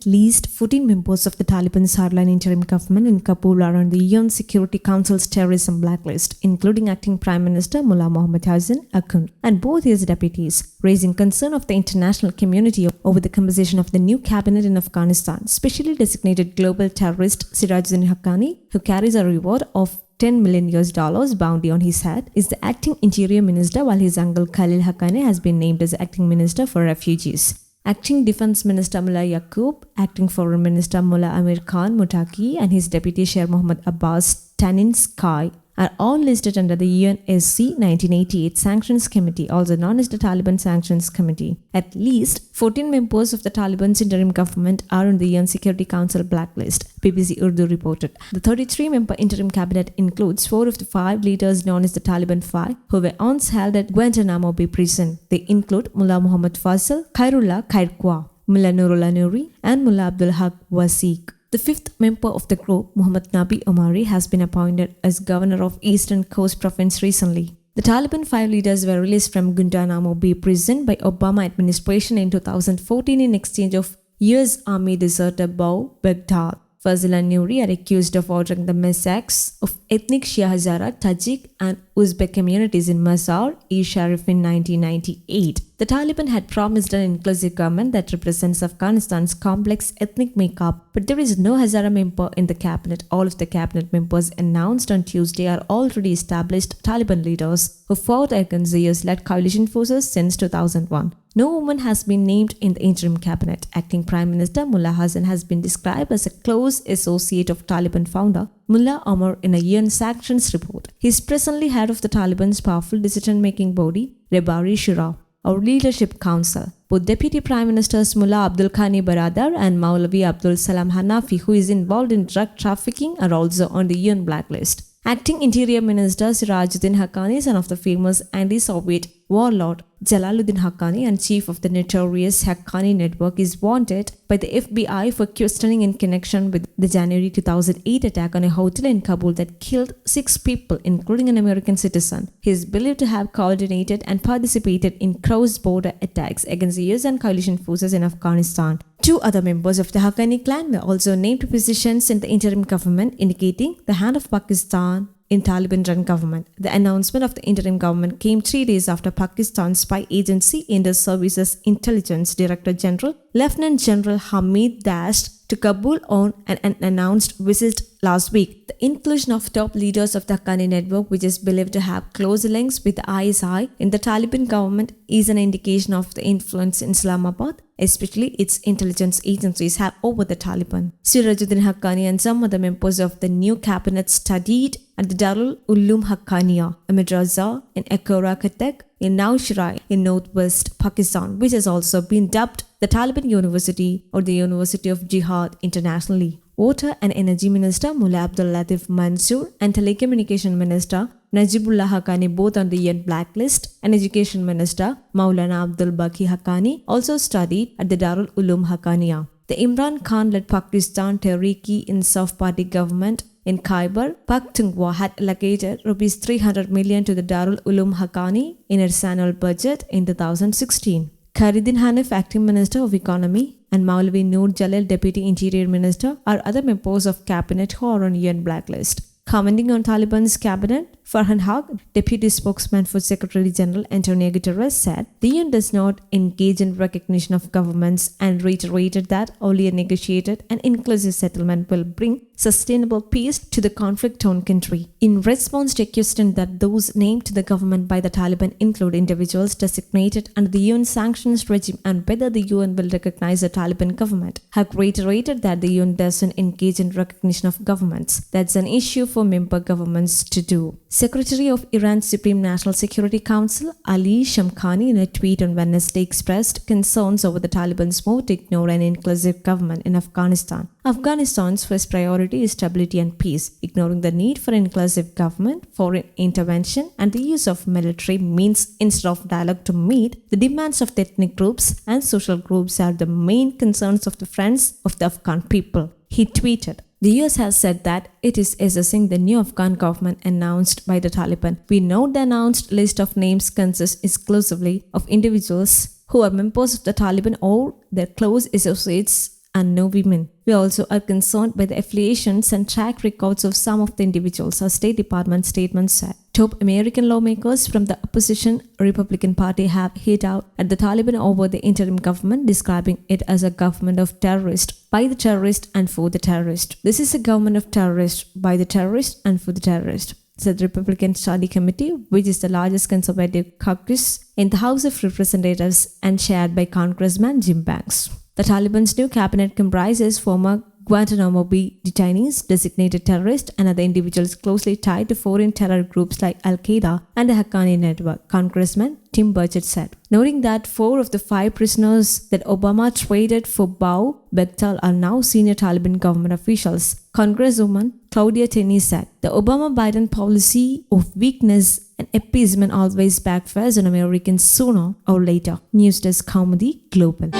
least 14 members of the Taliban's hardline interim government in Kabul are on the UN Security Council's terrorism blacklist, including acting Prime Minister Mullah Hasan Akhund and both his deputies, raising concern of the international community over the composition of the new cabinet in Afghanistan. Specially designated global terrorist Sirajuddin Haqqani, who carries a reward of $10 million bounty on his head, is the acting interior minister, while his uncle Khalil Haqqani has been named as acting minister for refugees. Acting Defense Minister Mullah Yaqoob, Acting Foreign Minister Mullah Ameer Khan Muttaqi and his deputy Sher Mohammad Abbas Stanikzai are all listed under the UNSC 1988 Sanctions Committee, also known as the Taliban Sanctions Committee. At least 14 members of the Taliban's interim government are on the UN Security Council blacklist, BBC Urdu reported. The 33-member interim cabinet includes 4 of the 5 leaders known as the Taliban Five, who were once held at Guantanamo Bay prison. They include Mullah Muhammad Faisal, Khairullah Khairkhwah, Mullah Nurullah Nuri, and Mullah Abdul Haq Wasiq. The 5th member of the group, Muhammad Nabi Omari, has been appointed as governor of Eastern Coast Province recently. The Taliban 5 leaders were released from Guantanamo Bay prison by Obama administration in 2014 in exchange of US Army deserter Bo Baghdad. Faisal and Nuri are accused of ordering the massacres of ethnic Shia Hazara, Tajik and Uzbek communities in Mazar-e-Sharif in 1998. The Taliban had promised an inclusive government that represents Afghanistan's complex ethnic makeup, but there is no Hazara member in the cabinet. All of the cabinet members announced on Tuesday are already established Taliban leaders who fought against the US-led coalition forces since 2001. No woman has been named in the interim cabinet. Acting Prime Minister Mullah Hasan has been described as a close associate of Taliban founder Mullah Ameer in a UN sanctions report. He is presently head of the Taliban's powerful decision-making body, Rehbari Shura, or Leadership Council. Both Deputy Prime Ministers Mullah Abdul Khani Baradar and Maulavi Abdul Salam Hanafi, who is involved in drug trafficking, are also on the UN blacklist. Acting Interior Minister Sirajuddin Haqqani, son of the famous anti-Soviet warlord Jalaluddin Haqqani and chief of the notorious Haqqani network, is wanted by the FBI for questioning in connection with the January 2008 attack on a hotel in Kabul that killed 6 people, including an American citizen. He is believed to have coordinated and participated in cross-border attacks against the US and coalition forces in Afghanistan. 2 other members of the Haqqani clan were also named to positions in the interim government, indicating the hand of Pakistan in Taliban-run government. The announcement of the interim government came 3 days after Pakistan's spy agency Inter Services Intelligence Director General Lieutenant General Hamid dashed to Kabul on an unannounced visit last week. The inclusion of top leaders of the Haqqani network, which is believed to have close links with the ISI in the Taliban government, is an indication of the influence Islamabad, especially its intelligence agencies, have over the Taliban. Sirajuddin Haqqani and some other members of the new cabinet studied at the Darul Uloom Haqqaniya, a madrasa in Akora Katak in Nowshera in northwest Pakistan, which has also been dubbed the Taliban University or the University of Jihad internationally. Water and Energy Minister Mullah Abdul Latif Mansoor and Telecommunication Minister Najibullah Haqqani, both on the UN blacklist, and Education Minister Maulana Abdul Baqi Haqqani also studied at the Darul Uloom Haqqaniya. The Imran Khan-led Pakistan Tehreek-e-Insaf Party government in Khyber Pakhtunkhwa had allocated Rs 300 million to the Darul Uloom Haqqani in its annual budget in 2016. Khairuddin Hanif, Acting Minister of Economy, and Maulavi Noor Jalal, Deputy Interior Minister, are other members of cabinet who are on UN blacklist. Commenting on Taliban's cabinet, Farhan Haq, Deputy Spokesman for Secretary General Antonio Guterres, said the UN does not engage in recognition of governments and reiterated that only a negotiated and inclusive settlement will bring sustainable peace to the conflict-torn country. In response to a question that those named to the government by the Taliban include individuals designated under the UN sanctions regime and whether the UN will recognize the Taliban government, Haq reiterated that the UN doesn't engage in recognition of governments. That's an issue for member governments to do. Secretary of Iran's Supreme National Security Council Ali Shamkhani, in a tweet on Wednesday, expressed concerns over the Taliban's move to ignore an inclusive government in Afghanistan. Afghanistan's first priority is stability and peace. Ignoring the need for inclusive government, foreign intervention, and the use of military means instead of dialogue to meet the demands of the ethnic groups and social groups are the main concerns of the friends of the Afghan people. He tweeted, "The US has said that it is assessing the new Afghan government announced by the Taliban. We note the announced list of names consists exclusively of individuals who are members of the Taliban or their close associates and no women. We also are concerned by the affiliations and track records of some of the individuals, our State Department statement said. Top American lawmakers from the opposition Republican Party have hit out at the Taliban over the interim government, describing it as a government of terrorists, by the terrorists and for the terrorists. This is a government of terrorists, by the terrorists and for the terrorists, said the Republican Study Committee, which is the largest conservative caucus in the House of Representatives and chaired by Congressman Jim Banks. The Taliban's new cabinet comprises former Guantanamo Bay detainees, designated terrorists, and other individuals closely tied to foreign terror groups like Al-Qaeda and the Haqqani network, Congressman Tim Burchett said, noting that 4 of the 5 prisoners that Obama traded for Baghdad are now senior Taliban government officials. Congresswoman Claudia Tenney said, the Obama-Biden policy of weakness and appeasement always backfires on Americans sooner or later. News Desk Kaumudy Global.